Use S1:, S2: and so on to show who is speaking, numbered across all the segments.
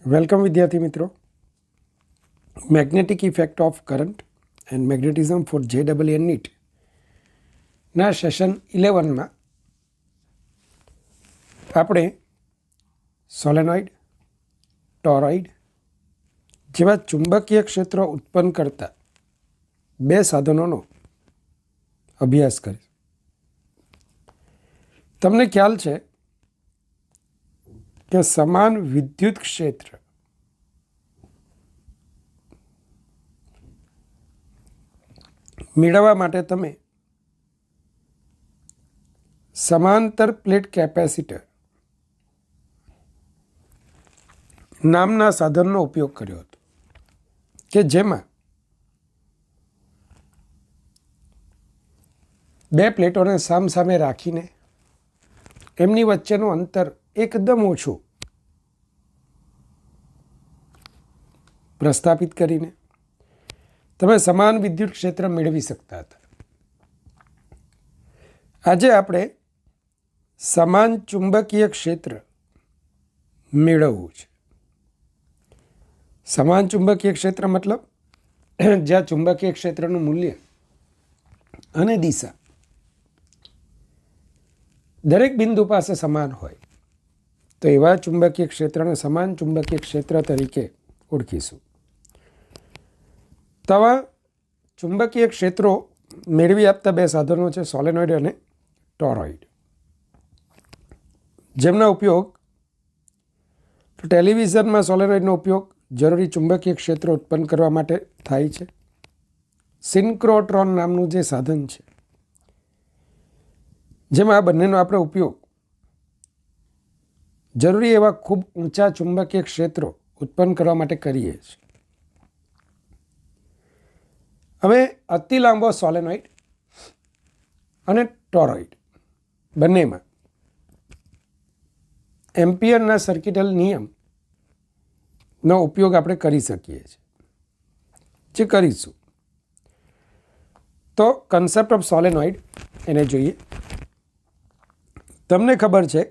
S1: Welcome વિદ્યાર્થી મિત્રો. Magnetic effect of current and magnetism for JEE NEET ના session 11માં આપણે સોલેનોઇડ, ટોરોઇડ જેવા ચુંબકીય ક્ષેત્રો ઉત્પન્ન કરતા બે સાધનોનો અભ્યાસ કરીએ. તમને ખ્યાલ છે કે સમાન વિદ્યુત ક્ષેત્ર મેળવવા માટે તમે સમાંતર પ્લેટ કેપેસિટર નામના સાધનનો ઉપયોગ કર્યો હતો, કે જેમાં બે પ્લેટોને સામસામે રાખીને એમની વચ્ચેનું અંતર એકદમ ઓછું પ્રસ્થાપિત કરીને તમે સમાન વિદ્યુત ક્ષેત્ર મેળવી શકતા હતા. આજે આપણે સમાન ચુંબકીય ક્ષેત્ર મેળવવું છે. સમાન ચુંબકીય ક્ષેત્ર મતલબ જ્યાં ચુંબકીય ક્ષેત્રનું મૂલ્ય અને દિશા દરેક બિંદુ પાસે સમાન હોય તો એવા ચુંબકીય ક્ષેત્રને સમાન ચુંબકીય ક્ષેત્ર તરીકે ઓળખીશું. તો આવા ચુંબકીય ક્ષેત્રો મેળવી આપતા બે સાધનો છે સોલેનોઇડ અને ટોરોઇડ, જેમના ઉપયોગ ટેલિવિઝનમાં સોલેનોઇડનો ઉપયોગ જરૂરી ચુંબકીય ક્ષેત્રો ઉત્પન્ન કરવા માટે થાય છે. સિન્ક્રોટ્રોન નામનું જે સાધન છે જેમાં આ બંનેનો આપણે ઉપયોગ જરૂરી એવા ખૂબ ઊંચા ચુંબકીય ક્ષેત્રો ઉત્પન્ન કરવા માટે કરીએ છીએ. હવે અતિ લાંબો સોલેનોઇડ અને ટોરોઇડ બંનેમાં એમ્પિયરના સર્કિટલ નિયમનો ઉપયોગ આપણે કરી શકીએ છીએ, જે કરીશું. તો કન્સેપ્ટ ઓફ સોલેનોઇડ એને જોઈએ. તમને ખબર છે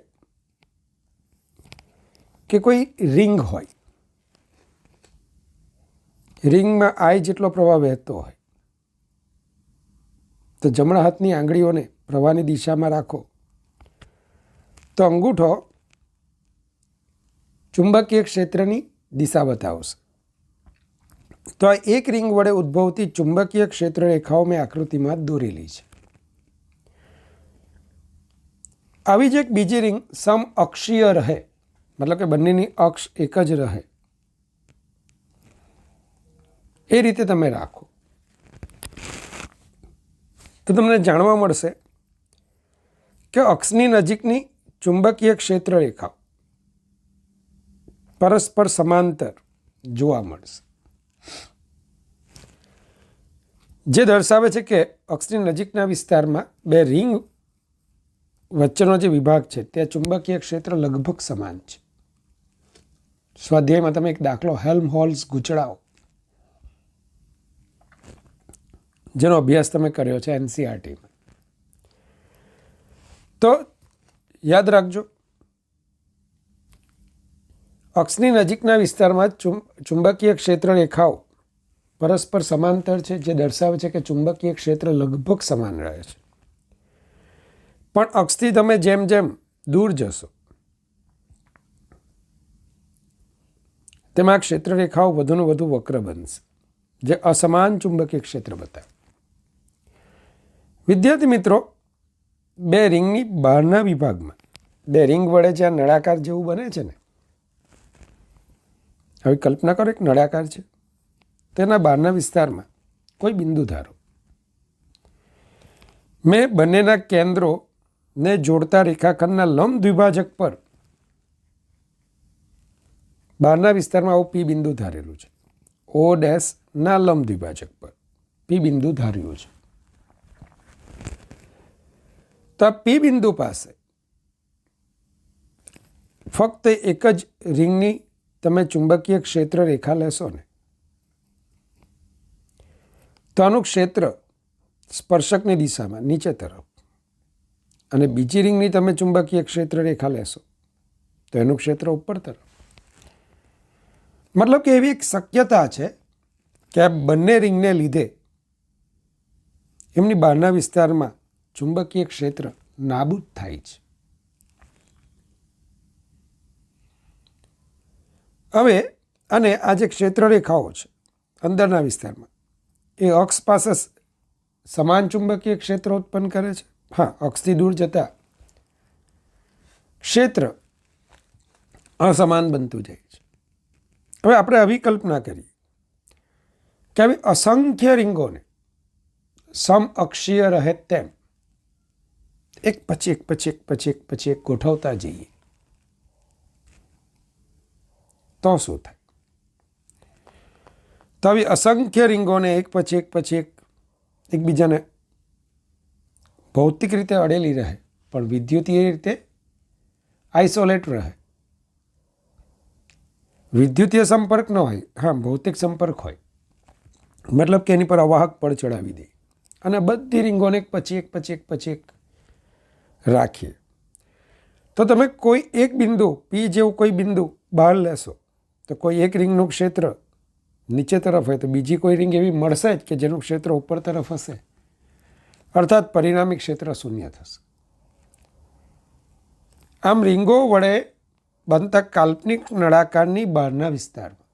S1: કે કોઈ રિંગ હોય, રિંગમાં I જેટલો પ્રવાહ વહેતો હોય તો જમણા હાથની આંગળીઓને પ્રવાહની દિશામાં રાખો તો અંગૂઠો ચુંબકીય ક્ષેત્રની દિશા બતાવશે. તો આ એક રિંગ વડે ઉદ્ભવતી ચુંબકીય ક્ષેત્ર રેખાઓ મેં આકૃતિમાં દોરેલી છે. આવી જ એક બીજી રિંગ સમઅક્ષીય રહે, મતલબ કે બંનેની અક્ષ એક જ રહે, એ રીતે તમે રાખો તો તમને જાણવા મળશે કે અક્ષની નજીકની ચુંબકીય ક્ષેત્ર રેખાઓ પરસ્પર સમાંતર જોવા મળશે, જે દર્શાવે છે કે અક્ષની નજીકના વિસ્તારમાં બે રિંગ વચ્ચેનો જે વિભાગ છે ત્યાં ચુંબકીય ક્ષેત્ર લગભગ સમાન છે. સ્વાધ્યાયમાં તમે એક દાખલો હેલ્મહોલ્ટ્ઝ ગૂંચળાઓ જેનો અભ્યાસ તમે કર્યો છે NCERTમાં, તો યાદ રાખજો અક્ષની નજીકના વિસ્તારમાં ચુંબકીય ક્ષેત્ર રેખાઓ પરસ્પર સમાંતર છે, જે દર્શાવે છે કે ચુંબકીય ક્ષેત્ર લગભગ સમાન રહે છે. પણ અક્ષથી તમે જેમ જેમ દૂર જશો તેમાં ક્ષેત્ર રેખાઓ વધુને વધુ વક્ર બનશે, જે અસમાન ચુંબકીય ક્ષેત્ર બતાવે. વિદ્યાર્થી મિત્રો, બે રિંગની બહારના વિભાગમાં, બે રિંગ વડે જ્યાં નળાકાર જેવું બને છે ને, હવે કલ્પના કરો એક નળાકાર છે, તેના બહારના વિસ્તારમાં કોઈ બિંદુ ધારો. મેં બંનેના કેન્દ્રોને જોડતા રેખાખંડના લંબ દ્વિભાજક પર બહારના વિસ્તારમાં આવું P બિંદુ ધારેલું છે. O' ના લંબ દ્વિભાજક પર P બિંદુ ધાર્યું છે. તો આ P બિંદુ પાસે ફક્ત એક જ રિંગની તમે ચુંબકીય ક્ષેત્ર રેખા લેશો ને તો આનું ક્ષેત્ર સ્પર્શકની દિશામાં નીચે તરફ, અને બીજી રિંગની તમે ચુંબકીય ક્ષેત્ર રેખા લેશો તો એનું ક્ષેત્ર ઉપર તરફ. મતલબ કે એવી એક શક્યતા છે કે આ બંને રિંગને લીધે એમની બહારના વિસ્તારમાં ચુંબકીય ક્ષેત્ર નાબૂદ થાય છે. હવે અને આ જે ક્ષેત્ર રેખાઓ છે અંદરના વિસ્તારમાં એ અક્ષ પાસે સમાન ચુંબકીય ક્ષેત્ર ઉત્પન્ન કરે છે. હા, અક્ષથી દૂર જતા ક્ષેત્ર અસમાન બનતું જાય છે. હવે આપણે આવી કલ્પના કરીએ કે આવી અસંખ્ય રિંગોને સમઅક્ષીય રહે તેમ એક પછી એક પછી એક પછી એક પછી એક ગોઠવતા જઈએ તો શું થાય? તો આવી અસંખ્ય રિંગોને એક પછી એક પછી એક એકબીજાને ભૌતિક રીતે અડેલી રહે પણ વિદ્યુતીય રીતે આઇસોલેટ રહે. વિદ્યુતીય સંપર્ક ન હોય, હા ભૌતિક સંપર્ક હોય, મતલબ કે એની પર અવાહક પડ ચડાવી દે અને બધી રિંગોને એક પછી એક પછી એક પછી એક રાખીએ તો તમે કોઈ એક બિંદુ પી જેવું કોઈ બિંદુ બહાર લેશો તો કોઈ એક રિંગનું ક્ષેત્ર નીચે તરફ હોય તો બીજી કોઈ રિંગ એવી મળશે જ કે જેનું ક્ષેત્ર ઉપર તરફ હશે, અર્થાત પરિણામી ક્ષેત્ર શૂન્ય થશે. આમ રિંગો વડે બનતા કાલ્પનિક નળાકારની બહારના વિસ્તારમાં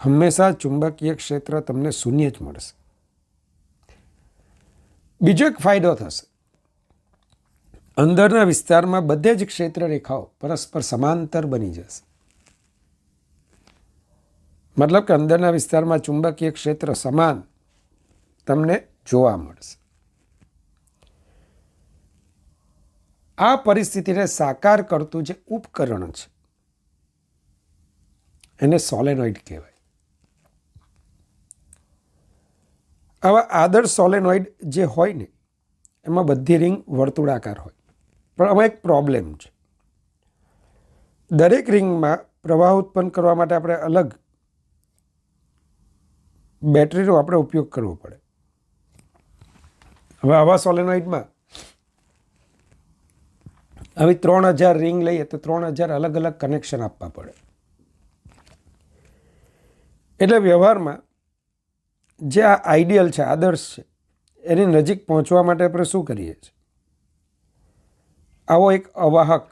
S1: હંમેશા ચુંબકીય ક્ષેત્ર તમને શૂન્ય જ મળશે. બીજો એક ફાયદો થશે, અંદરના વિસ્તારમાં બધે જ ક્ષેત્ર રેખાઓ પરસ્પર સમાંતર બની જશે. મતલબ કે અંદરના વિસ્તારમાં ચુંબકીય ક્ષેત્ર સમાન તમને જોવા મળશે. આ પરિસ્થિતિને સાકાર કરતું જે ઉપકરણ છે એને સોલેનોઇડ કહેવાય. આવા આદર્શ સોલેનોઇડ જે હોય ને એમાં બધી રિંગ વર્તુળાકાર હોય, પણ આમાં એક પ્રોબ્લેમ છે. દરેક રિંગમાં પ્રવાહ ઉત્પન્ન કરવા માટે આપણે અલગ બેટરીનો આપણે ઉપયોગ કરવો પડે. હવે આવા સોલેનોઇડમાં આવી 3000 રિંગ લઈએ તો 3000 અલગ અલગ કનેક્શન આપવા પડે. એટલે વ્યવહારમાં જે આ આઈડિયલ છે, આદર્શ છે, એની નજીક પહોંચવા માટે આપણે શું કરીએ છીએ? આવો એક અવાહક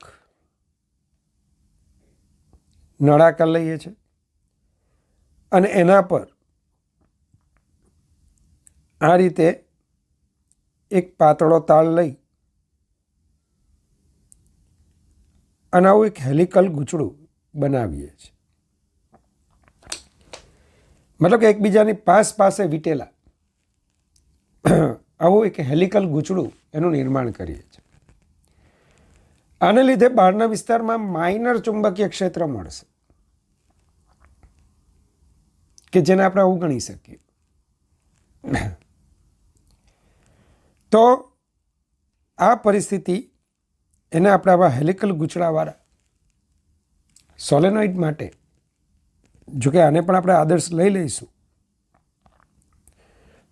S1: નળાકાર લઈએ છીએ અને એના પર આ રીતે એક પાતળો તાળ લઈ અને આવું એક હેલિકલ ગૂંચળું બનાવીએ છીએ. મતલબ કે એકબીજાની પાસે વીટેલા આવું એક હેલિકલ ગૂંચળું એનું નિર્માણ કરીએ છીએ. આને લીધે બહારના વિસ્તારમાં માઇનર ચુંબકીય ક્ષેત્ર મળશે કે જેને આપણે અવગણી શકીએ. તો આ પરિસ્થિતિ એને આપણે આવા હેલિકલ ગૂંચળાવાળા સોલેનોઇડ માટે, જોકે આને પણ આપણે આદર્શ લઈ લઈશું,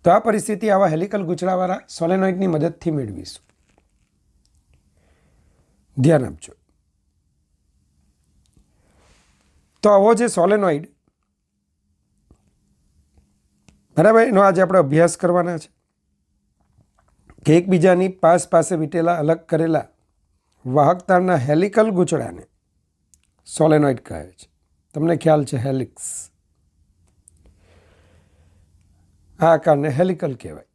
S1: તો આ પરિસ્થિતિ આવા હેલિકલ ગૂંચળાવાળા સોલેનોઇડની મદદથી મેળવીશું. ધ્યાન આપજો. તો આવો જે સોલેનોઇડ, બરાબર, એનો આજે આપણે અભ્યાસ કરવાના છે કે એકબીજાની પાસે વીટેલા અલગ કરેલા વાહક તારના હેલિકલ ગૂંચળાને સોલેનોઇડ કહે છે. તમને ખ્યાલ છે હેલિક્સ, આ આકારને હેલિકલ કહેવાય.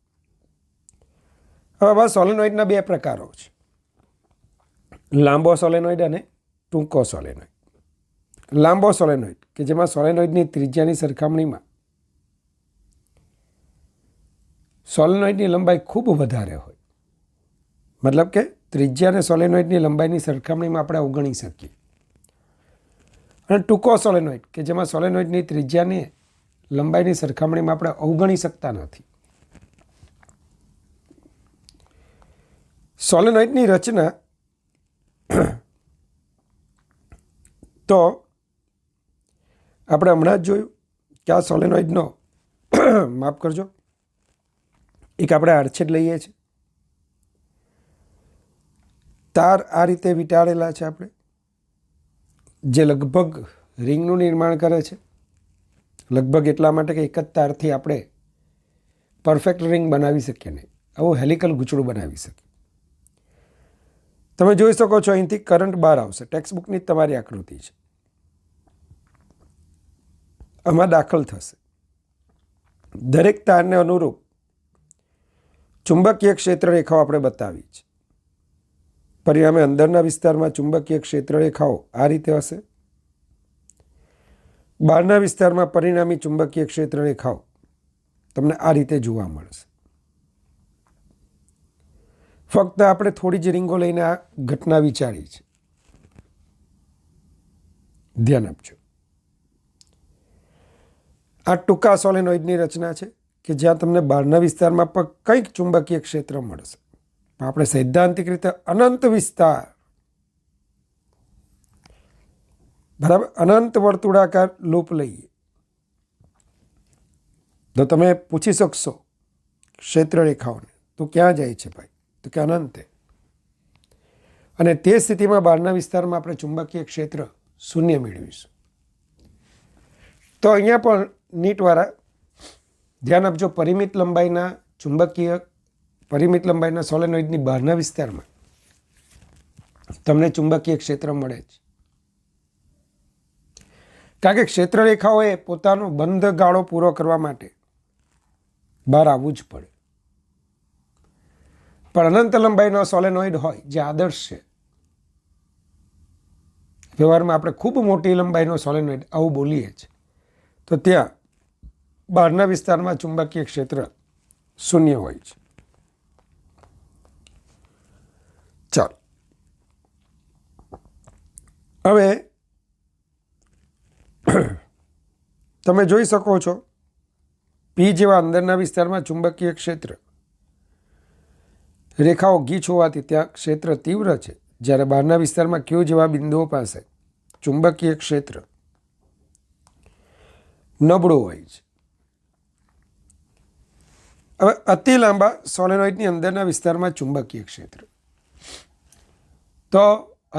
S1: હવે આવા સોલેનોઇડના બે પ્રકારો છે, લાંબો સોલેનોઇડ અને ટૂંકો સોલેનોઇડ. લાંબો સોલેનોઇડ કે જેમાં સોલેનોઇડની ત્રિજ્યાની સરખામણીમાં સોલેનોઇડની લંબાઈ ખૂબ વધારે હોય, મતલબ કે ત્રિજ્યા અને સોલેનોઇડની લંબાઈની સરખામણીમાં આપણે અવગણી શકીએ. અને ટૂંકો સોલેનોઇડ કે જેમાં સોલેનોઇડની ત્રિજ્યાની લંબાઈની સરખામણીમાં આપણે અવગણી શકતા નથી. સોલેનોઇડની રચના તો આપણે હમણાં જ જોયું કે આ સોલેનોઇડનો માફ કરજો, એક આપણે આડછેદ લઈએ છીએ, તાર આ રીતે વીંટાળેલા છે આપણે, જે લગભગ રિંગનું નિર્માણ કરે છે. લગભગ એટલા માટે કે એક જ તારથી આપણે પરફેક્ટ રિંગ બનાવી શકીએ નહીં, આવું હેલિકલ ગૂંચળું બનાવી શકીએ. તમે જોઈ શકો છો અહીંથી કરંટ બહાર આવશે. ટેક્સ્ટબુકની તમારી આકૃતિ છે, આમાં દાખલ થશે. દરેક તારને અનુરૂપ ચુંબકીય ક્ષેત્ર રેખાઓ આપણે બતાવી છે. પરિણામે અંદરના વિસ્તારમાં ચુંબકીય ક્ષેત્ર રેખાઓ આ રીતે હશે. બહારના વિસ્તારમાં પરિણામી ચુંબકીય ક્ષેત્ર રેખાઓ તમને આ રીતે જોવા મળશે. ફક્ત આપણે થોડી જ રીંગો લઈને આ ઘટના વિચારી છે. ધ્યાન આપજો. આ ટૂંકા સોલેનોઇડની રચના છે કે જ્યાં તમને બહારના વિસ્તારમાં પણ કંઈક ચુંબકીય ક્ષેત્ર મળશે. આપણે સૈદ્ધાંતિક રીતે અનંત વિસ્તાર, બરાબર, અનંત વર્તુળાકાર લૂપ લઈએ તો તમે પૂછી શકશો ક્ષેત્ર રેખાઓને તો ક્યાં જાય છે ભાઈ? તો કે અનંતે. અને તે સ્થિતિમાં બહારના વિસ્તારમાં આપણે ચુંબકીય ક્ષેત્ર શૂન્ય મેળવીશું. તો અહીંયા પણ નીટવાળા ધ્યાન આપજો, પરિમિત લંબાઈના સોલેનોઇડની બહારના વિસ્તારમાં તમને ચુંબકીય ક્ષેત્ર મળે છે. કારણ કે ક્ષેત્ર રેખાઓએ પોતાનો બંધ ગાળો પૂરો કરવા માટે બહાર આવવું જ પડે. પણ અનંત લંબાઈનો સોલેનોઇડ હોય જે આદર્શ છે, વ્યવહારમાં આપણે ખૂબ મોટી લંબાઈનો સોલેનોઇડ આવું બોલીએ છીએ, તો ત્યાં બહારના વિસ્તારમાં ચુંબકીય ક્ષેત્ર શૂન્ય હોય છે. ચાલો હવે તમે જોઈ શકો છો પી જેવા અંદરના વિસ્તારમાં ચુંબકીય ક્ષેત્ર રેખાઓ ગીચ હોવાથી ત્યાં ક્ષેત્ર તીવ્ર છે, જ્યારે બહારના વિસ્તારમાં ક્યુ જેવા બિંદુઓ પાસે ચુંબકીય ક્ષેત્ર નબળું હોય છે. હવે અતિ લાંબા સોલેનોઇડની અંદરના વિસ્તારમાં ચુંબકીય ક્ષેત્ર, તો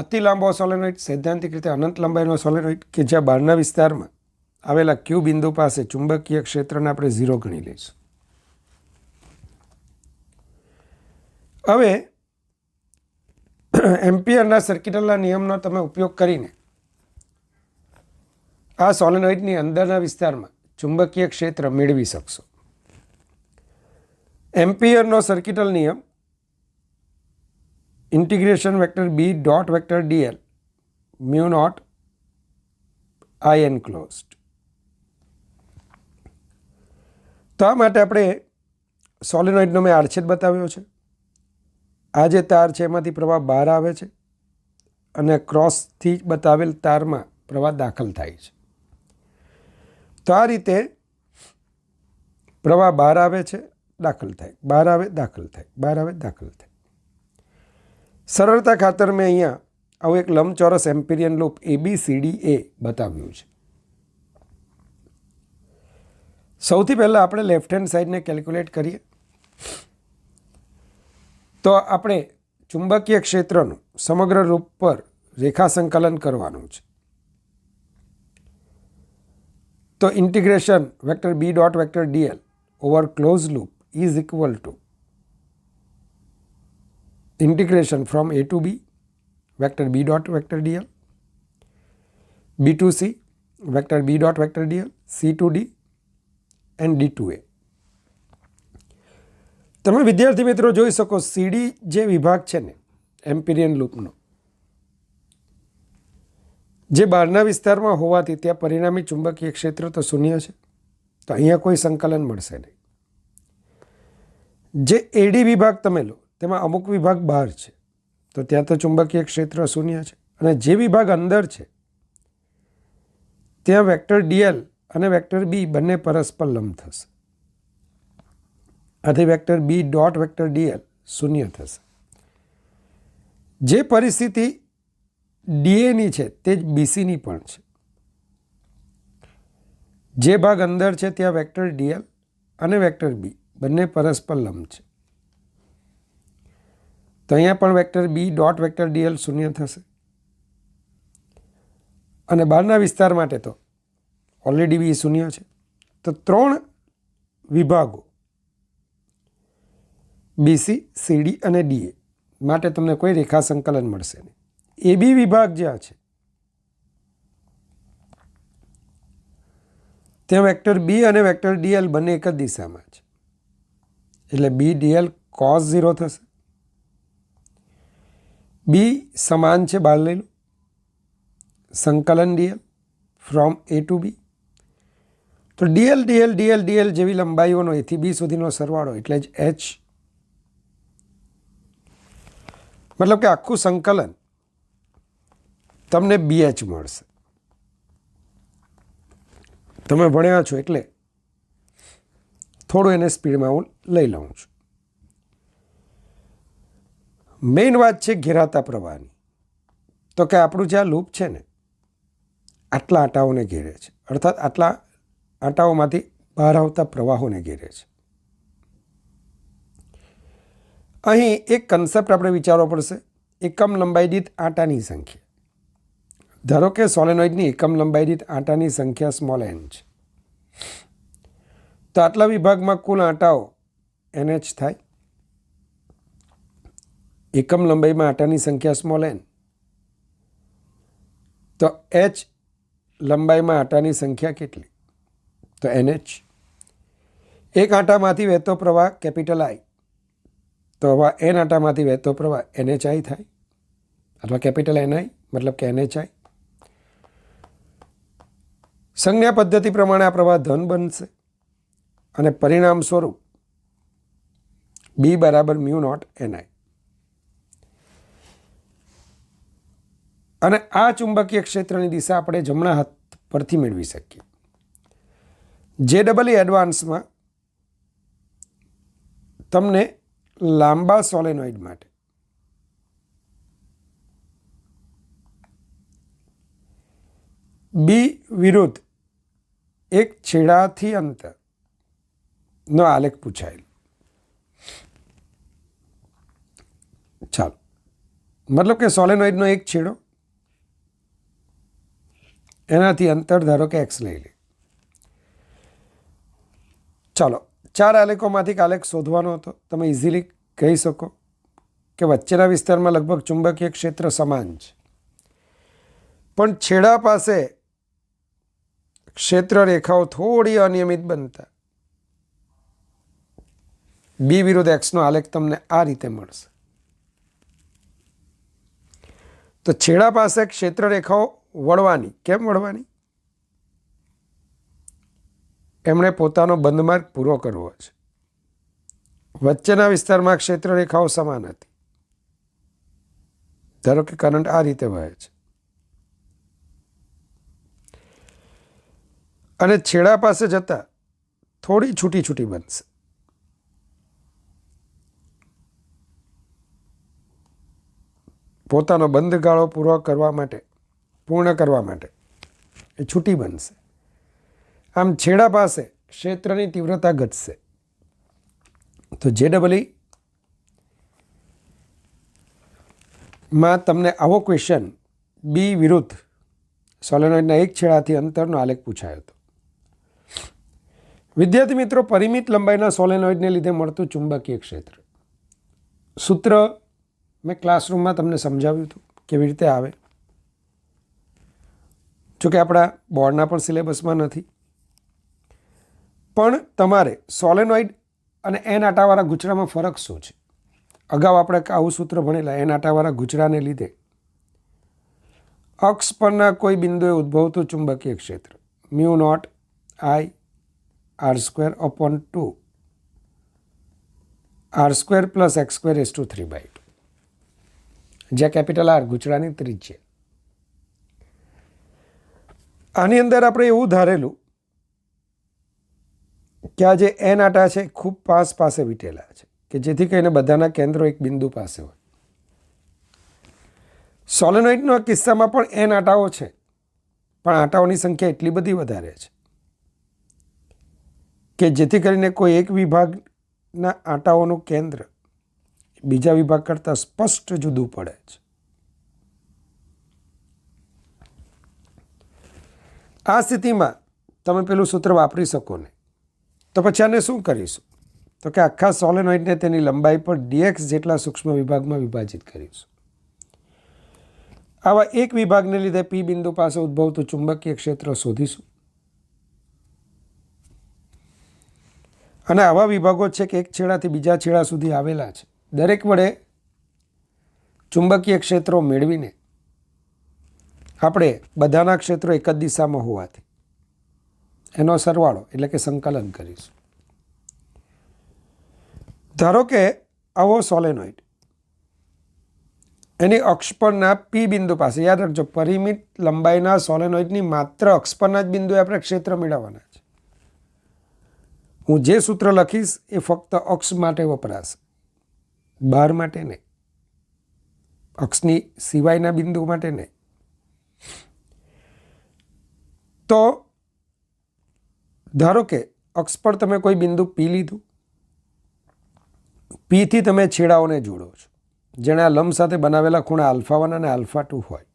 S1: અતિ લાંબો સોલેનોઇડ સૈદ્ધાંતિક રીતે અનંત લંબાઈનો સોલેનોઇડ કે જ્યાં બહારના વિસ્તારમાં આવેલા ક્યુ બિંદુ પાસે ચુંબકીય ક્ષેત્રને આપણે 0 ગણી લઈશું. હવે એમ્પિયરના સર્કિટલના નિયમનો તમે ઉપયોગ કરીને આ સોલેનોઇડની અંદરના વિસ્તારમાં ચુંબકીય ક્ષેત્ર મેળવી શકશો. એમ્પિયરનો સર્કિટલ નિયમ integration vector B dot vector dl mu naught I enclosed. તો આ માટે આપણે સોલેનોઇડનો મેં આડછેદ બતાવ્યો છે. આ જે તાર છે એમાંથી પ્રવાહ બહાર આવે છે અને ક્રોસથી બતાવેલ તારમાં પ્રવાહ દાખલ થાય છે. તો આ રીતે પ્રવાહ બહાર આવે છે, દાખલ થાય, બહાર આવે, દાખલ થાય, બહાર આવે, દાખલ થાય. સરળતા ખાતર મેં અહીંયા આવું એક લંબચોરસ એમ્પિરિયન લૂપ ABCDA બતાવ્યું છે. સૌથી પહેલાં આપણે લેફ્ટ હેન્ડ સાઈડને કેલ્ક્યુલેટ કરીએ તો આપણે ચુંબકીય ક્ષેત્રનું સમગ્ર રૂપ પર રેખા સંકલન કરવાનું છે. તો integration vector B dot vector dl over close loop is equal to integration from A to B vector B dot vector dl, B to C vector B dot vector dl, C to D and D to A. તમે વિદ્યાર્થી મિત્રો જોઈ શકો CD જે વિભાગ છે ને એમ્પિરિયન લૂપનો, જે બહારના વિસ્તારમાં હોવાથી ત્યાં પરિણામી ચુંબકીય ક્ષેત્ર તો શૂન્ય છે, તો અહીંયા કોઈ સંકલન મળશે નહીં. જે AD વિભાગ તમે લો તેમાં અમુક વિભાગ બહાર છે, તો ત્યાં તો ચુંબકીય ક્ષેત્ર શૂન્ય છે. અને જે વિભાગ અંદર છે ત્યાં વેક્ટર ડીએલ અને વેક્ટર બી બંને પરસ્પર લંબ થશે. આથી vector B dot vector dl શૂન્ય થશે. જે પરિસ્થિતિ ડીએની છે તે જ બીસીની પણ છે. જે ભાગ અંદર છે ત્યાં વેક્ટર ડીએલ અને વેક્ટર બી બંને પરસ્પર લંબ છે, તો અહીંયા પણ vector B dot vector dl શૂન્ય થશે. અને બહારના વિસ્તાર માટે તો ઓલરેડી બી શૂન્ય છે. તો 3 વિભાગો BC, CD અને DA માટે તમને કોઈ રેખા સંકલન મળશે નહીં. AB વિભાગ જ્યાં છે ત્યાં વેક્ટર B અને વેક્ટર DL બંને એક જ દિશામાં છે, એટલે BDL cos 0 થશે. B સમાન છે, બહાર લઈ લો, સંકલન DL from A to B. તો DL DL DL DL જેવી લંબાઈઓનો A થી B સુધીનો સરવાળો એટલે જ H. મતલબ કે આખું સંકલન તમને BH મળશે. તમે ભણ્યા છો એટલે થોડું એને સ્પીડમાં હું લઈ લઉં છું. મેઇન વાત છે ઘેરાતા પ્રવાહની. તો કે આપણું જે આ લૂપ છે ને આટલા આંટાઓને ઘેરે છે, અર્થાત આટલા આંટાઓમાંથી બહાર આવતા પ્રવાહોને ઘેરે છે. અહીં એક કન્સેપ્ટ આપણે વિચારવો પડશે, એકમ લંબાઈ દીઠ આંટાની સંખ્યા. ધારો કે સોલેનોઇડની એકમ લંબાઈ દીઠ આંટાની સંખ્યા સ્મોલ n છે, તો આટલા વિભાગમાં કુલ આંટાઓ NH થાય. એકમ લંબાઈમાં આંટાની સંખ્યા સ્મોલ n, તો H લંબાઈમાં આંટાની સંખ્યા કેટલી? તો NH. એક આંટામાંથી વહેતો પ્રવાહ કેપિટલ I, તો હવે n આંટામાંથી વહેતો પ્રવાહ NHI થાય, અથવા કેપિટલ NI મતલબ કે NHI. સંજ્ઞા પદ્ધતિ પ્રમાણે આ પ્રવાહ ધન બનશે અને પરિણામ સ્વરૂપ B બરાબર μ0 NI. અને આ ચુંબકીય ક્ષેત્રની દિશા આપણે જમણા હાથ પરથી મેળવી શકીએ. JEE એડવાન્સમાં તમને લાંબા સોલેનોઇડ માટે B વિરુદ્ધ એક છેડાથી અંતરનો આલેખ પૂછાયેલો. ચાલો, મતલબ કે સોલેનોઇડનો એક છેડો, એનાથી અંતર ધારો કે x લઈ લે. ચાલો, 4 આલેખોમાંથી આલેખ શોધવાનો હતો. તમે ઇઝીલી કહી શકો કે વચ્ચેના વિસ્તારમાં લગભગ ચુંબકીય ક્ષેત્ર સમાન છે, પણ છેડા પાસે ક્ષેત્ર રેખાઓ થોડી અનિયમિત બનતા B વિરુદ્ધ x નો આલેખ તમને આ રીતે મળશે. તો છેડા પાસે ક્ષેત્ર રેખાઓ વળવાની. કેમ વળવાની? એમણે પોતાનો બંધમાર્ગ પૂરો કરવો છે. વચ્ચેના વિસ્તારમાં ક્ષેત્ર રેખાઓ સમાન હતી. ધારો કે કરંટ આ રીતે વહે છે અને છેડા પાસે જતા થોડી છૂટી છૂટી બનશે. પોતાનો બંધ ગાળો પૂર્ણ કરવા માટે એ છૂટી બનશે. આમ છેડા પાસે ક્ષેત્રની તીવ્રતા ઘટશે. તો JEE માં તમને આવો ક્વેશ્ચન B વિરુદ્ધ સોલેનોઇડના એક છેડાથી અંતરનો આલેખ પૂછાયો હતો. વિદ્યાર્થી મિત્રો, પરિમિત લંબાઈના સોલેનોઇડને લીધે મળતું ચુંબકીય ક્ષેત્ર સૂત્ર મેં ક્લાસરૂમમાં તમને સમજાવ્યું હતું કેવી રીતે આવે. જોકે આપણા બોર્ડના પણ સિલેબસમાં નથી, પણ તમારે સોલેનોઇડ અને n આંટાવાળા ગૂંચળામાં ફરક શું છે? અગાઉ આપણે આવું સૂત્ર ભણેલા. n આંટાવાળા ગૂંચળાને લીધે અક્ષ પરના કોઈ બિંદુએ ઉદ્ભવતું ચુંબકીય ક્ષેત્ર μ0 I r² / 2 r² + x² 3/2, જ્યાં કેપિટલ R ગૂંચળાની ત્રિજ્યા. આની અંદર આપણે એવું ધારેલું કે આ જે n આંટા છે ખૂબ પાસે વીટેલા છે, કે જેથી કરીને બધાના કેન્દ્રો એક બિંદુ પાસે હોય. સોલેનોઇડના કિસ્સામાં પણ n આંટાઓ છે, પણ આંટાઓની સંખ્યા એટલી બધી વધારે છે કે જેથી કરીને કોઈ એક વિભાગના આંટાઓનું કેન્દ્ર બીજા વિભાગ કરતાં સ્પષ્ટ જુદું પડે છે. આ સ્થિતિમાં તમે પેલું સૂત્ર વાપરી શકો નહીં. તો પછી આને શું કરીશું? તો કે આખા સોલેનોઇડને તેની લંબાઈ પર dx જેટલા સૂક્ષ્મ વિભાગમાં વિભાજિત કરીશું. આવા એક વિભાગને લીધે P બિંદુ પાસે ઉદ્ભવતું ચુંબકીય ક્ષેત્ર શોધીશું. અને આવા વિભાગો છે કે એક છેડાથી બીજા છેડા સુધી આવેલા છે. દરેક વડે ચુંબકીય ક્ષેત્રો મેળવીને આપણે બધાના ક્ષેત્રો એક જ દિશામાં હોવાથી એનો સરવાળો એટલે કે સંકલન કરીશું. ધારો કે આવો સોલેનોઇડ એની અક્ષ પરના P બિંદુ પાસે, યાદ રાખજો પરિમિત લંબાઈના સોલેનોઇડની માત્ર અક્ષ પરના જ બિંદુએ આપણે ક્ષેત્ર મેળવવાના છે. હું જે સૂત્ર લખીશ એ ફક્ત અક્ષ માટે વપરાશે, બહાર માટે નહીં, અક્ષની સિવાયના બિંદુ માટે નહીં. તો ધારો કે અક્ષ પર તમે કોઈ બિંદુ P લીધું, P થી તમે છેડાઓને જોડો છો જેણે આ લંબ સાથે બનાવેલા ખૂણા α1 અને α2 હોય.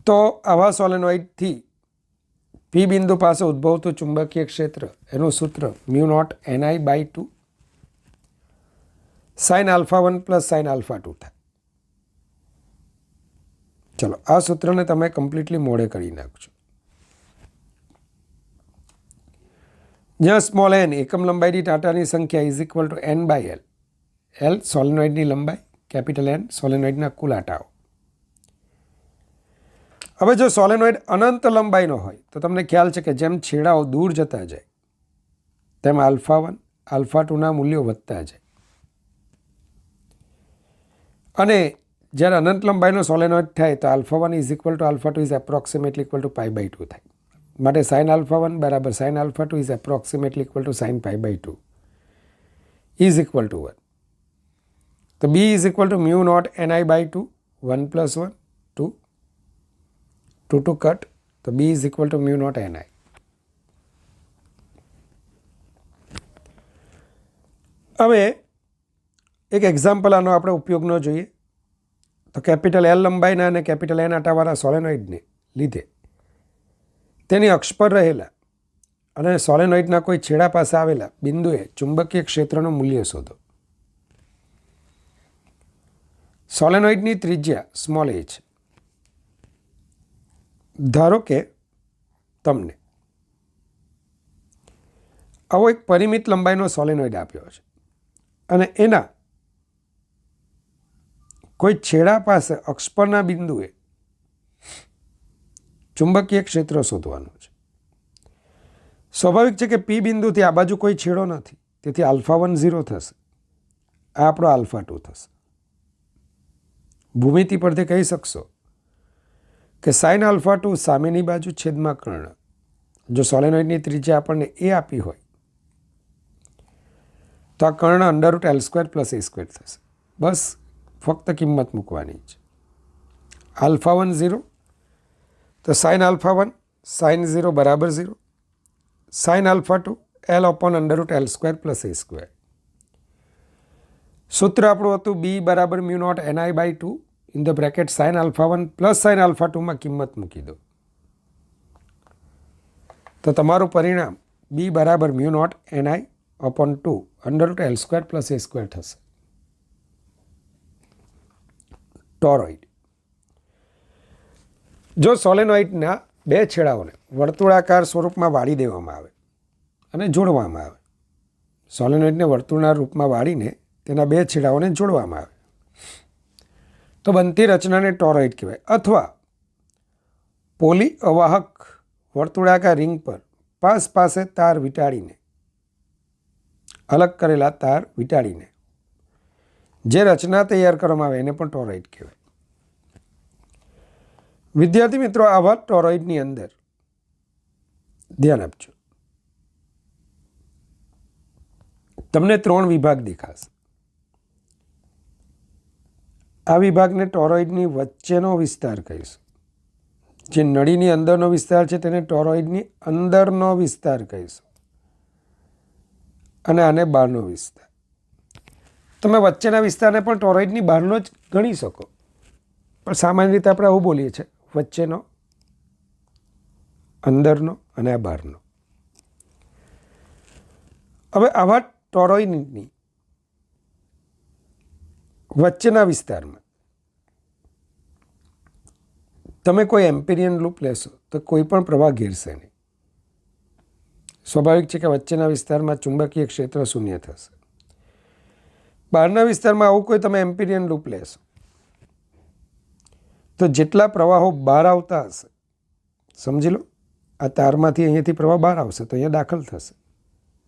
S1: તો આવા સોલેનોઇડથી P બિંદુ પાસે ઉદ્ભવતું ચુંબકીય ક્ષેત્ર એનું સૂત્ર μ0 ni/2 sin α1 પ્લસ sin α2 થાય. ચલો આ સૂત્રને તમે કમ્પ્લીટલી મોડે કરી નાખજો. જ્યાં સ્મોલ n એકમ લંબાઈ દીઠ આંટાની સંખ્યા is equal two n/l. l સોલેનોઇડની લંબાઈ, કેપિટલ N સોલેનોઇડના કુલ આંટાઓ. હવે જો સોલેનોઇડ અનંત લંબાઈનો હોય તો તમને ખ્યાલ છે કે જેમ છેડાઓ દૂર જતા જાય તેમ α1 α2ના મૂલ્યો વધતા જાય. અને જ્યારે અનંત લંબાઈનો સોલેનોઇડ થાય તો α1 is equal to α2 is approximately equal to π/2 થાય. માટે sin α1 બરાબર sin α2 is approximately equal to sin π/2 is equal to 1. તો B is equal to μ0 ni/2 1 plus 1 2 2 two cut. તો B is equal to μ0 ni. હવે એક example આનો આપણે ઉપયોગનો જોઈએ. તો કેપિટલ L લંબાઈના અને કેપિટલ N આંટાવાળા સોલેનોઇડને લીધે તેની અક્ષ પર રહેલા અને સોલેનોઇડના કોઈ છેડા પાસે આવેલા બિંદુએ ચુંબકીય ક્ષેત્રનું મૂલ્ય શોધો. સોલેનોઇડની ત્રિજ્યા સ્મોલ a છે. ધારો કે તમને આવો એક પરિમિત લંબાઈનો સોલેનોઇડ આપ્યો છે અને એના કોઈ છેડા પાસે અક્ષ પરના બિંદુએ ચુંબકીય ક્ષેત્ર શોધવાનું છે. સ્વાભાવિક છે કે P બિંદુથી આ બાજુ કોઈ છેડો નથી, તેથી α1 0 થશે, આ આપણો α2 થશે. ભૂમિતિ પરથી કહી શકશો કે sin α2 સામેની બાજુ છેદમાં કર્ણ. જો સોલેનોઇડની ત્રિજ્યા આપણને a આપી હોય તો આ કર્ણ √L² + a² થશે. બસ ફક્ત કિંમત મૂકવાની છે. α1 0 તો sin α1 sin 0 બરાબર 0, sin α2 L/√L² + a². સૂત્ર આપણું હતું B બરાબર μ0 ni/2 in the bracket sin α1 plus sin α2 માં કિંમત મૂકી દો તો તમારું પરિણામ B બરાબર μ0 ni/2 √L² + a² થશે. ટોરોઇડ. જો સોલેનોઇડના બે છેડાઓને વર્તુળાકાર સ્વરૂપમાં વાળી દેવામાં આવે અને જોડવામાં આવે, સોલેનોઇડને વર્તુળના રૂપમાં વાળીને તેના બે છેડાઓને જોડવામાં આવે તો બનતી રચનાને ટોરોઇડ કહેવાય. અથવા પોલી અવાહક વર્તુળાકાર રિંગ પર પાસે તાર વીંટાળીને, અલગ કરેલા તાર વીંટાળીને જે રચના તૈયાર કરવામાં આવે એને પણ ટોરોઇડ કહેવાય. વિદ્યાર્થી મિત્રો, આવા ટોરોઇડની અંદર ધ્યાન આપજો, તમને 3 વિભાગ દેખાશે. આ વિભાગને ટોરોઇડની વચ્ચેનો વિસ્તાર કહીશું. જે નળીની અંદરનો વિસ્તાર છે તેને ટોરોઇડની અંદરનો વિસ્તાર કહીશું અને આને બહારનો વિસ્તાર. તમે વચ્ચેના વિસ્તારને પણ ટોરોઇડની બહારનો જ ગણી શકો, પણ સામાન્ય રીતે આપણે આવું બોલીએ છીએ વચ્ચેનો, અંદરનો અને આ બહારનો. હવે આવા ટોરોઇડની વચ્ચેના વિસ્તારમાં તમે કોઈ એમ્પિરિયન લૂપ લેશો તો કોઈ પણ પ્રવાહ ઘેરશે નહીં. સ્વાભાવિક છે કે વચ્ચેના વિસ્તારમાં ચુંબકીય ક્ષેત્ર શૂન્ય થશે. બહારના વિસ્તારમાં આવું કોઈ તમે એમ્પિરિયન લૂપ લેશો તો જેટલા પ્રવાહો બહાર આવતા હશે, સમજી લો આ તારમાંથી અહીંયાથી પ્રવાહ બહાર આવશે તો અહીંયા દાખલ થશે,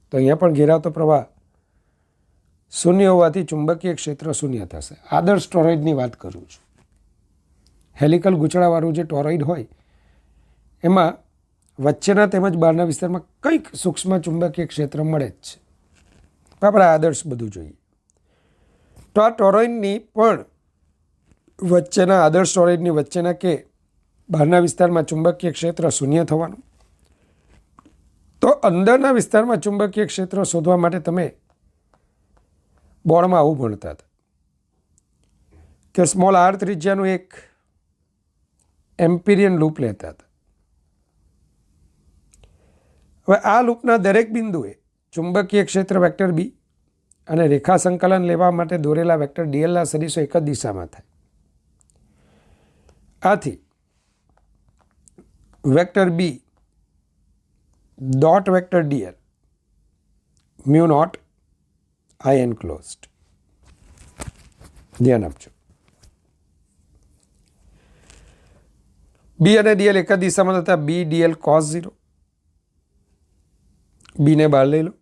S1: તો અહીંયા પણ ઘેરાતો પ્રવાહ શૂન્ય હોવાથી ચુંબકીય ક્ષેત્ર શૂન્ય થશે. આદર્શ ટોરોઇડની વાત કરું છું. હેલિકલ ગૂંચળાવાળું જે ટોરોઇડ હોય એમાં વચ્ચેના તેમજ બહારના વિસ્તારમાં કંઈક સૂક્ષ્મ ચુંબકીય ક્ષેત્ર મળે જ છે. આપણે આદર્શ બધું જોઈએ. તો આ ટોરોઇડની પણ વચ્ચેના આદર્શ ટોરોઇડની વચ્ચેના કે બહારના વિસ્તારમાં ચુંબકીય ક્ષેત્ર શૂન્ય થવાનું. તો અંદરના વિસ્તારમાં ચુંબકીય ક્ષેત્ર શોધવા માટે તમે બોર્ડમાં આવું ભણતા હતા કે સ્મોલ આર ત્રિજ્યાનું એક એમ્પિરિયન લૂપ લેતા હતા. હવે આ લૂપના દરેક બિંદુએ ચુંબકીય ક્ષેત્ર વેક્ટર બી અને રેખા સંકલન લેવા માટે દોરેલા વેક્ટર ડીએલના સદિશો એક જ દિશામાં થાય. આથી vector B dot vector dl mu naught I enclosed. ધ્યાન આપજો. બી અને ડીએલ એક જ દિશામાં થતા બી ડીએલ કોસ 0, બીને બહાર લઈ લો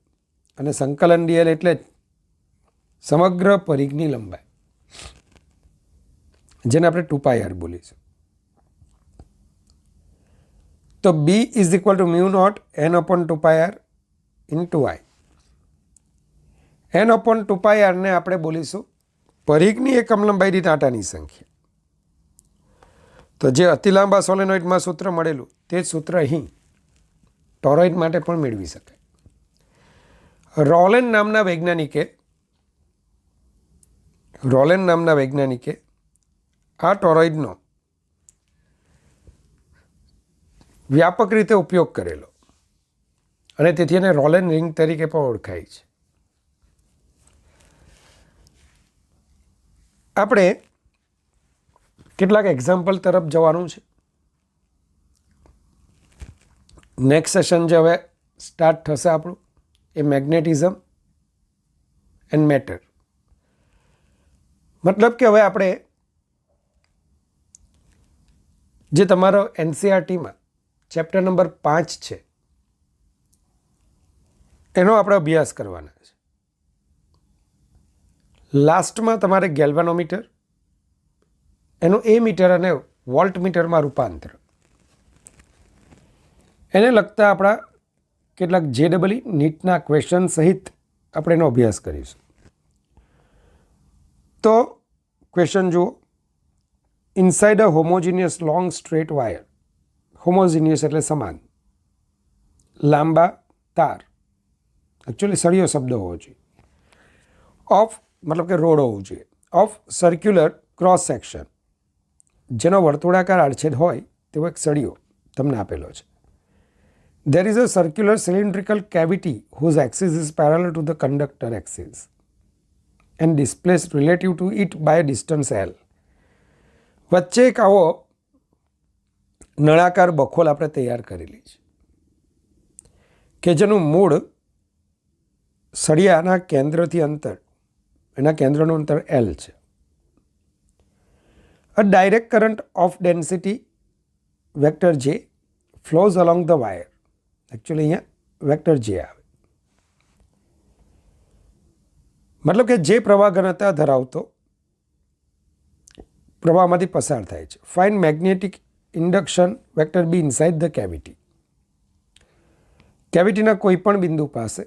S1: અને સંકલન ડીએલ એટલે સમગ્ર પરિઘની લંબાઈ, જેને આપણે 2πr બોલીશું. તો B is equal to mu naught n upon 2πr into I. n upon 2πr ને આપણે બોલીશું પરિઘની એકમ લંબાઈ દીઠ આંટાની સંખ્યા. તો જે અતિ લાંબા સોલેનોઇડમાં સૂત્ર મળેલું તે જ સૂત્ર અહીં ટોરોઇડ માટે પણ મેળવી શકાય. રોલેન નામના વૈજ્ઞાનિકે આ ટોરોઇડનો વ્યાપક રીતે ઉપયોગ કરેલો અને તેથી એને રોલેન રિંગ તરીકે પણ ઓળખાય છે. આપણે કેટલાક એક્ઝામ્પલ તરફ જવાનું છે. નેક્સ્ટ સેશન જે હવે સ્ટાર્ટ થશે આપણું એ મેગ્નેટિઝમ એન્ડ મેટર. મતલબ કે હવે આપણે જે તમારો એનસીઆરટીમાં ચેપ્ટર નંબર 5 છે એનો આપણે અભ્યાસ કરવાના છે. લાસ્ટમાં તમારે ગેલ્વેનોમીટર, એનું એ મીટર અને વોલ્ટ મીટરમાં રૂપાંતર, એને લગતા આપણા કેટલાક JEE નીટના ક્વેશ્ચન સહિત આપણે એનો અભ્યાસ કરીશું. તો ક્વેશ્ચન જુઓ. Inside a homogeneous long straight wire, homogeneous એટલે સમાન, લાંબા તાર, એકચ્યુઅલી સળિયો શબ્દ હોવો જોઈએ, ઓફ મતલબ કે રોડ હોવું જોઈએ, ઓફ સર્ક્યુલર ક્રોસ સેક્શન, જેનો વર્તુળાકાર આડછેદ હોય તેવો એક સળિયો તમને આપેલો છે. There is a circular cylindrical cavity whose axis is parallel to the conductor axis and displaced relative to it by a distance L. વચ્ચે એક આવો નળાકાર બખોલ આપણે તૈયાર કરેલી છે કે જેનું મૂળ સળિયાના કેન્દ્રથી અંતર, એના કેન્દ્રનું અંતર L છે. A direct current of density vector J flows along the wire. Actually અહીંયા વેક્ટર જે આવે, મતલબ કે જે પ્રવાહ ઘનતા ધરાવતો પ્રવાહમાંથી પસાર થાય છે. Find magnetic induction vector B inside the cavity. કેવિટીના કોઈ પણ બિંદુ પાસે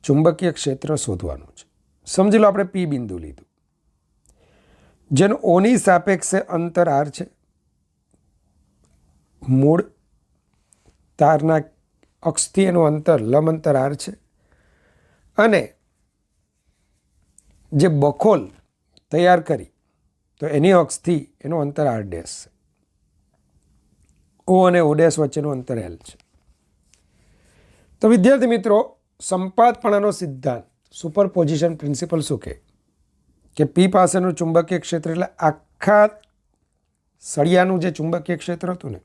S1: ચુંબકીય ક્ષેત્ર શોધવાનું છે. સમજી લો આપણે પી બિંદુ લીધું, જેનું ઓની સાપેક્ષે અંતર આર છે, મૂળ તારના અક્ષથી એનું અંતર લંબ અંતર આર છે, અને જે બખોલ તૈયાર કરી તો એની અક્ષથી એનું અંતર આર ડેશ છે. ઓ અને ઓ ડેશ વચ્ચેનું અંતર એલ છે. તો વિદ્યાર્થી મિત્રો, સંપાતપણાનો સિદ્ધાંત, સુપરપોઝિશન પ્રિન્સિપલ શું કહે કે પી પાસેનું ચુંબકીય ક્ષેત્ર એટલે આખા સળિયાનું જે ચુંબકીય ક્ષેત્ર હતું ને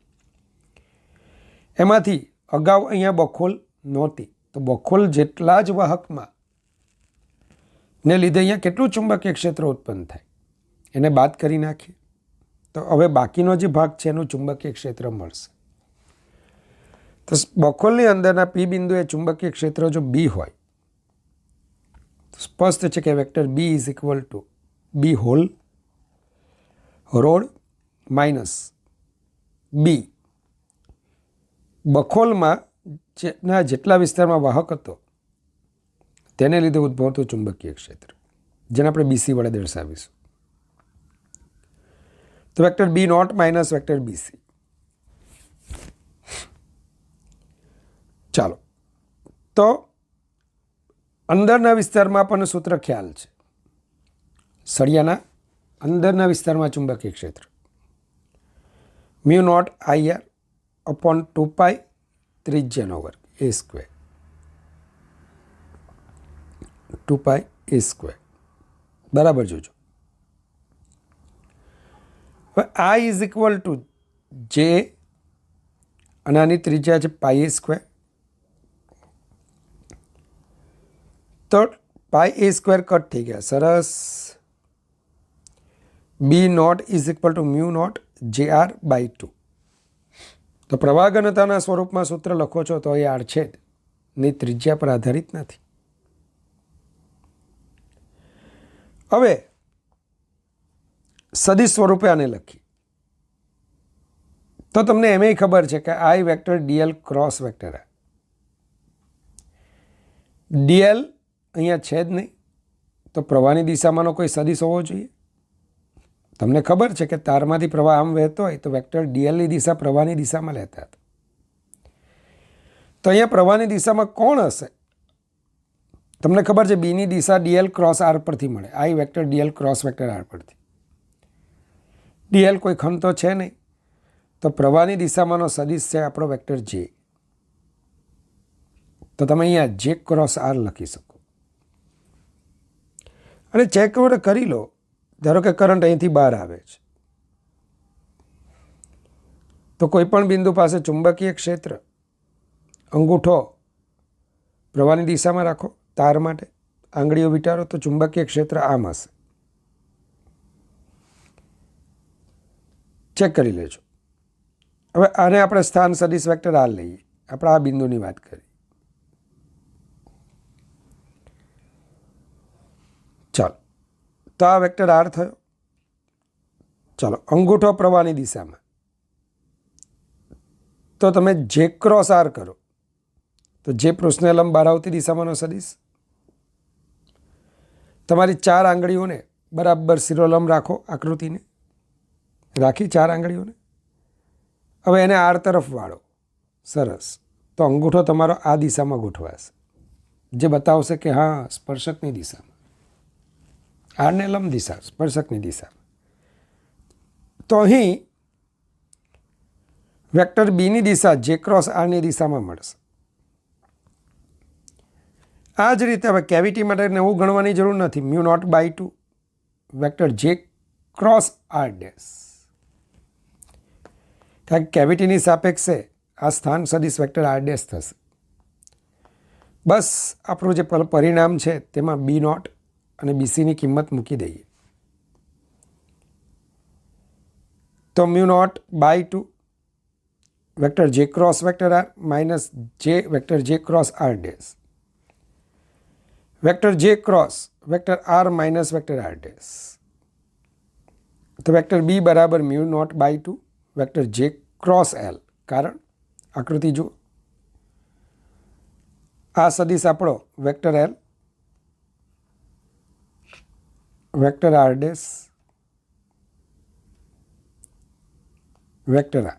S1: એમાંથી અગાઉ અહીંયા બખોલ નહોતી, તો બખોલ જેટલા જ વાહકમાં ને લીધે અહીંયા કેટલું ચુંબકીય ક્ષેત્ર ઉત્પન્ન થાય એને બાદ કરી નાખીએ તો હવે બાકીનો જે ભાગ છે એનું ચુંબકીય ક્ષેત્ર મળશે. તો બખોલની અંદરના પી બિંદુએ ચુંબકીય ક્ષેત્ર જો બી હોય તો સ્પષ્ટ છે કે vector B is equal to B whole rod minus B બખોલમાં જેટલા વિસ્તારમાં વાહક હતો તેને લીધે ઉદ્ભવતું ચુંબકીય ક્ષેત્ર, જેને આપણે બીસી વડે દર્શાવીશું. તો vector B naught minus vector BC. ચાલો, તો અંદરના વિસ્તારમાં આપણને સૂત્ર ખ્યાલ છે. સળિયાના અંદરના વિસ્તારમાં ચુંબકીય ક્ષેત્ર મ્યુ નોટ આઈઆર અપોન 2 ત્રિજ્યાનો વર્ગ એ સ્ક્વેર 2 એ સ્ક્વેર બરાબર. જોજો હવે આઈ ઇઝ ઇક્વલ ટુ જે અને આની ત્રિજ્યા છે પાઈ એ સ્ક્વેર. તો પાઈ એ સ્ક્વેર કટ થઈ ગયા, સરસ. B naught is equal to mu naught J R by 2. તો પ્રવાહ ઘનતાના સ્વરૂપમાં સૂત્ર લખો છો તો એ આડછેદની ત્રિજ્યા પર આધારિત નથી. હવે સદિશ સ્વરૂપે આને લખી તો તમને એમ ખબર છે કે આઈ વેક્ટર ડીએલ ક્રોસ વેક્ટર આ ડીએલ અહીંયા છે જ નહીં, તો પ્રવાહની દિશામાંનો કોઈ સદિશ હોવો જોઈએ. તમને ખબર છે કે તારમાંથી પ્રવાહ આમ વહેતો હોય તો વેક્ટર ડીએલની દિશા પ્રવાહની દિશામાં લેતા હતા. તો અહીંયા પ્રવાહની દિશામાં કોણ હશે? તમને ખબર છે બીની દિશા ડીએલ ક્રોસ આર પરથી મળે, I vector dl cross vector R પરથી. ડીએલ કોઈ ખંડ તો છે નહીં, તો પ્રવાહની દિશામાંનો સદિશ છે આપણો વેક્ટર જે. તો તમે અહીંયા જે ક્રોસ આર લખી શકો અને ચેક કરી લો. ધારો કે કરંટ અહીંથી બહાર આવે છે તો કોઈ પણ બિંદુ પાસે ચુંબકીય ક્ષેત્ર અંગૂઠો પ્રવાહની દિશામાં રાખો, તાર માટે આંગળીઓ વિચારો તો ચુંબકીય ક્ષેત્ર આમ હશે. ચેક કરી લેજો. હવે આને આપણે સ્થાન સદિશ વેક્ટર આર લઈએ. આપણે આ બિંદુની વાત કરી. ચાલો, તો આ વેક્ટર આર થયો. ચાલો, અંગૂઠો પ્રવાહની દિશામાં, તો તમે જે ક્રોસ આર કરો તો જે પૃષ્ઠને લંબ બહાર આવતી દિશામાંનો સદિશ. તમારી 4 આંગળીઓને બરાબર શિરોલંબ રાખો, આકૃતિને રાખી 4 આંગળીઓને. હવે એને આર તરફ વાળો, સરસ. તો અંગૂઠો તમારો આ દિશામાં ગોઠવાશે, જે બતાવશે કે હા સ્પર્શકની દિશામાં, આરને લંબ દિશા, સ્પર્શકની દિશા. તો અહીં વેક્ટર બીની દિશા જે ક્રોસ આરની દિશામાં મળશે. આ જ રીતે હવે કેવિટી માટે નવું ગણવાની જરૂર નથી. Mu naught by 2 vector J cross R dash. કારણ કે કેવિટીની સાપેક્ષે આ સ્થાન સદિશ વેક્ટર આર ડેશ થશે. બસ આપણું જે પરિણામ છે તેમાં બી નોટ અને બીસીની કિંમત મૂકી દઈએ. તો mu naught by 2 vector J cross vector R minus J vector J cross R dash. Vector J cross vector R minus vector R dash. તો વેક્ટર બી બરાબર mu naught by 2 vector J cross L. કારણ આકૃતિ જુઓ, આ સદિશ આપણો vector L, vector R dash, vector R.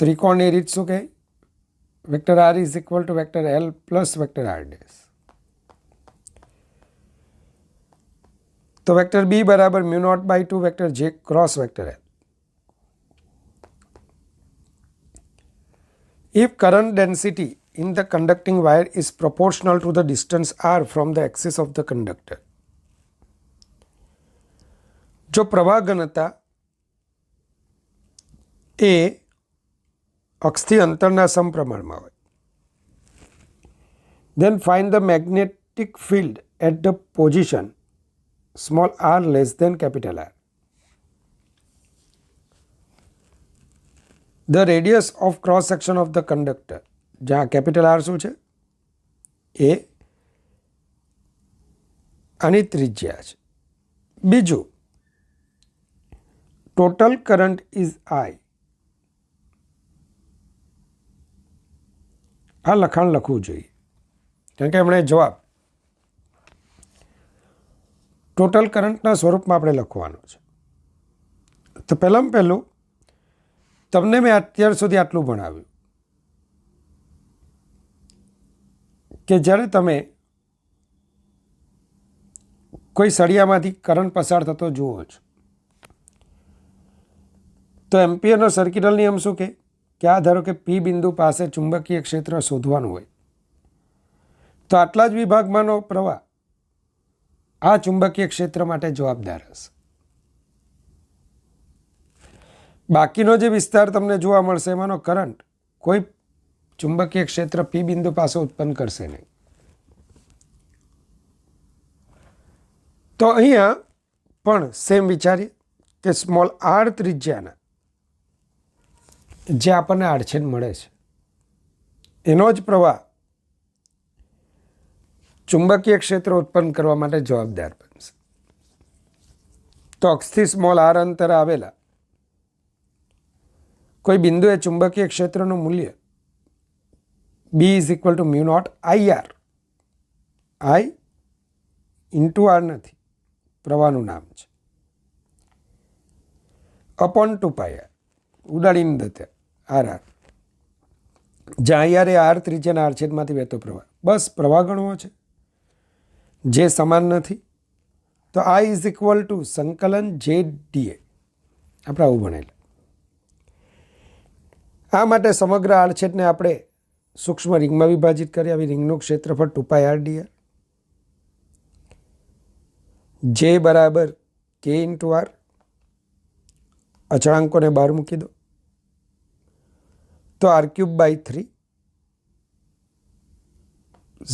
S1: ત્રિકોણની રીત શું કહે? Vector R is equal to vector L plus vector R dash. તો વેક્ટર બી બરાબર mu naught by 2 vector J cross vector L. If current density in the conducting wire is proportional to the distance r from the axis of the conductor, જો પ્રવાહ ઘનતા એ અક્ષથી અંતરના સમપ્રમાણમાં હોય, then find the magnetic field at the position small r less than capital R. The radius of cross section of the conductor, જ્યાં capital R શું છે? એ આની ત્રિજ્યા છે. બીજું, ટોટલ કરંટ ઇઝ આઈ. આ લખાણ લખવું જોઈએ, કારણ કે એમણે જવાબ ટોટલ કરંટના સ્વરૂપમાં આપણે લખવાનો છે. તો પહેલાં પહેલું તમને મેં અત્યાર સુધી આટલું ભણાવ્યું કે જ્યારે તમે કોઈ સળિયામાંથી કરંટ પસાર થતો જુઓ છો તો એમ્પિયરનો સર્કિટલ નિયમ શું કે આ ધારો કે પી બિંદુ પાસે ચુંબકીય ક્ષેત્ર શોધવાનું હોય તો આટલા જ વિભાગમાંનો પ્રવાહ આ ચુંબકીય ક્ષેત્ર માટે જવાબદાર હશે. બાકીનો જે વિસ્તાર તમને જોવા મળશે એમાંનો કરંટ કોઈ ચુંબકીય ક્ષેત્ર પી બિંદુ પાસે ઉત્પન્ન કરશે નહીં. તો અહીંયા પણ સેમ વિચારીએ કે સ્મોલ આર ત્રિજ્યાના જે આપણને આડછેદ મળે છે એનો જ પ્રવાહ ચુંબકીય ક્ષેત્ર ઉત્પન્ન કરવા માટે જવાબદાર બનશે. તો અક્ષથી સ્મોલ આર અંતર આવેલા કોઈ બિંદુએ ચુંબકીય ક્ષેત્રનું મૂલ્ય B is equal to mu naught I R. I into R નથી, પ્રવાહનું નામ છે, અપોન 2πr ઉડાડીને દતે આર આર, જ્યાં આઈ આર એ આર ત્રિજ્યાના આડછેદમાંથી વહેતો પ્રવાહ. બસ પ્રવાહ ગણવો છે જે સમાન નથી. તો આઈ ઇઝ ઇક્વલ ટુ સંકલન જે ડીએ આપણે આવું ભણેલા. આ માટે સમગ્ર આડછેદને આપણે સૂક્ષ્મ રિંગમાં વિભાજિત કરી આવી રિંગનું ક્ષેત્રફળ 2πr dr, જે બરાબર કે ઇન્ટુ આર, અચળાંકોને બહાર મૂકી દો તો r³/3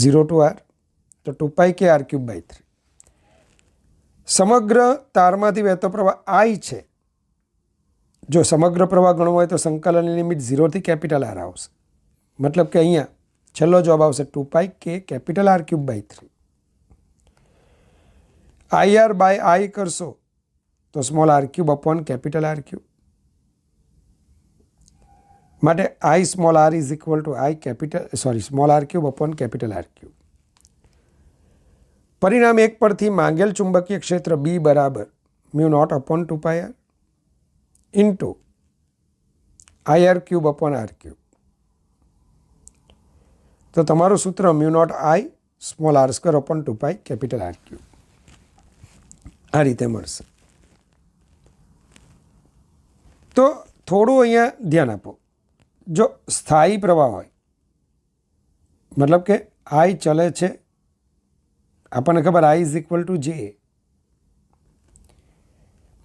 S1: 0 ટુ r, તો 2πk r³/3. સમગ્ર તારમાંથી વહેતો પ્રવાહ આઈ છે. જો સમગ્ર પ્રવાહ ગણવો હોય તો સંકલનની લિમિટ 0 થી કેપિટલ આર આવશે, મતલબ કે અહીંયા છેલ્લો જવાબ આવશે 2πk capital r³/3. I R by I કરશો તો small r³ upon capital r³, માટે I small R is equal to I small r³ upon capital r³. પરિણામ એક પરથી માંગેલ ચુંબકીય ક્ષેત્ર બી બરાબર mu naught upon 2πr into IR³ upon r³. તો તમારું સૂત્ર mu naught I small r² upon 2π capital r³ આ રીતે મળશે. તો થોડું અહીંયા ધ્યાન આપો. જો સ્થાયી પ્રવાહ હોય, મતલબ કે આઈ ચલે છે, આપણને ખબર આઈ ઇઝ ઇક્વલ ટુ જે,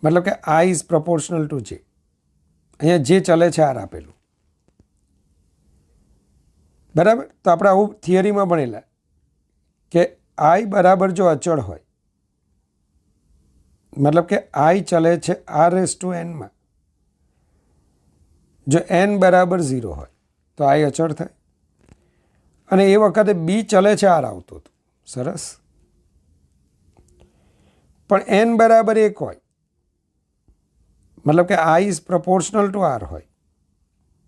S1: મતલબ કે આઈ ઇઝ પ્રોપોર્શનલ ટુ જે. અહીંયા જે ચલે છે આર આપેલું, બરાબર. તો આપણે આવું થિયરીમાં ભણેલા કે આઈ બરાબર જો અચળ હોય, મતલબ કે આઈ ચલે છે r⁻n માં, જો n બરાબર 0 હોય તો આઈ અચળ થાય, અને એ વખતે બી ચલે છે આર આવતું હતું, સરસ. પણ n બરાબર 1 હોય, મતલબ કે I is proportional to R હોય,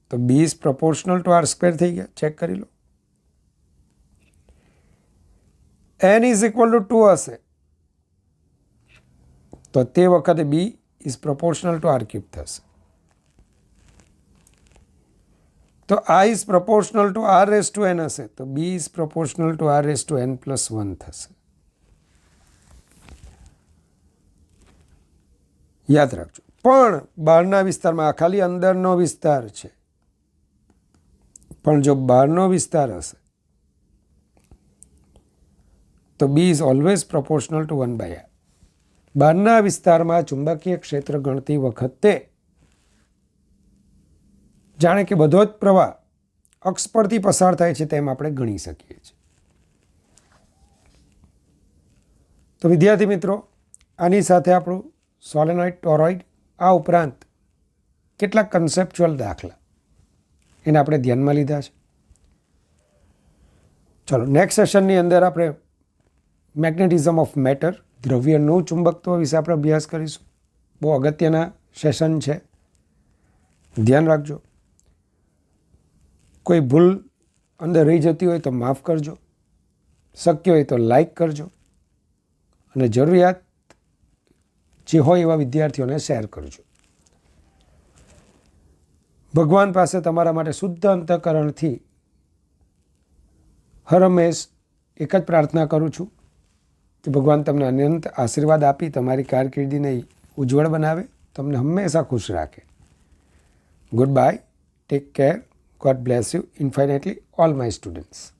S1: તો B is proportional two r² થઈ ગયા. ચેક કરી લો. n ઇઝ ઇક્વલ ટુ 2 હશે તો તે વખતે B is proportional two r³ થશે. તો આઈ ઇઝ પ્રોપોર્શનલ ટુ r⁻n હશે તો B is proportional two r⁻n+1 થશે. યાદ રાખજો. પણ બહારના વિસ્તારમાં, આ ખાલી અંદરનો વિસ્તાર છે, પણ જો બહારનો વિસ્તાર હશે તો B is always proportional two 1/r. બહારના વિસ્તારમાં ચુંબકીય ક્ષેત્ર ગણતી વખતે જાણે કે બધો જ પ્રવાહ અક્ષ પરથી પસાર થાય છે તેમ આપણે ગણી શકીએ છીએ. તો વિદ્યાર્થી મિત્રો, આની સાથે આપણું સોલેનોઇડ, ટોરોઇડ, આ ઉપરાંત કેટલાક કન્સેપ્ચ્યુઅલ દાખલા એને આપણે ધ્યાનમાં લીધા છે. ચલો, નેક્સ્ટ સેશનની અંદર આપણે મેગ્નેટિઝમ ઓફ મેટર, દ્રવ્યનું ચુંબકત્વ વિશે આપણે અભ્યાસ કરીશું. બહુ અગત્યના સેશન છે, ધ્યાન રાખજો. કોઈ ભૂલ અંદર રહી જતી હોય તો માફ કરજો, શક્ય હોય તો લાઈક કરજો અને જરૂરિયાત જે હોય એવા વિદ્યાર્થીઓને શેર કરજો. ભગવાન પાસે તમારા માટે શુદ્ધ અંતઃકરણથી હરહંમેશ એક જ પ્રાર્થના કરું છું કે ભગવાન તમને અનંત આશીર્વાદ આપી તમારી કારકિર્દીને ઉજ્જવળ બનાવે, તમને હંમેશા ખુશ રાખે. Good bye, take care, God bless you infinitely, all my students.